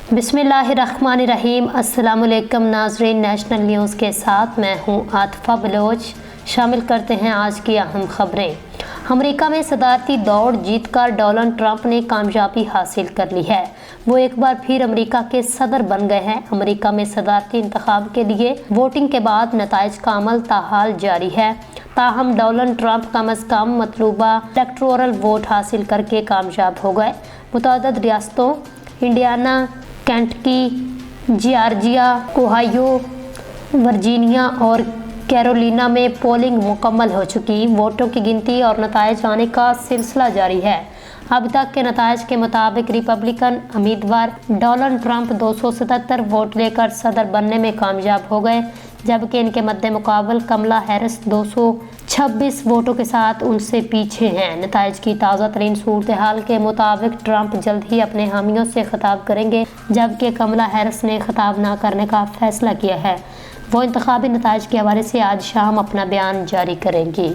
बिस्मिल्लाहिर्रहमानिर्रहीम। अस्सलाम वालेकुम नाज़रीन, नेशनल न्यूज़ के साथ मैं हूं आतिफा बलोच। शामिल करते हैं आज की अहम खबरें। अमेरिका में सदारती दौड़ जीतकर डोनाल्ड ट्रंप ने कामयाबी हासिल कर ली है। वो एक बार फिर अमेरिका के सदर बन गए हैं। अमेरिका में सदारती इंतखाब के लिए वोटिंग के बाद नताइज का अमल ताहाल जारी है। ताहम डोनाल्ड ट्रंप कम अज़ कम मतलूबा इलेक्टोरल वोट हासिल करके कामयाब हो गए। मुतअद्दिद रियासतों Indiana, Kentucky, Georgia, Ohio, Virginia और कैरोलिना में पोलिंग मुकम्मल हो चुकी। वोटों की गिनती और नताइज आने का सिलसिला जारी है। अब तक के नताइज के मुताबिक रिपब्लिकन उम्मीदवार डोनाल्ड ट्रंप 277 वोट लेकर सदर बनने में कामयाब हो गए, जबकि इनके मद्दे मुकाबल कमला हैरिस 226 वोटों के साथ उनसे पीछे हैं। नताइज की ताज़ा तरीन सूरत हाल के मुताबिक ट्रंप जल्द ही अपने हामियों से खिताब करेंगे, जबकि कमला हैरिस ने खिताब न करने का फैसला किया है। वो इंतखाबी नताइज के हवाले से आज शाम अपना बयान जारी करेंगी।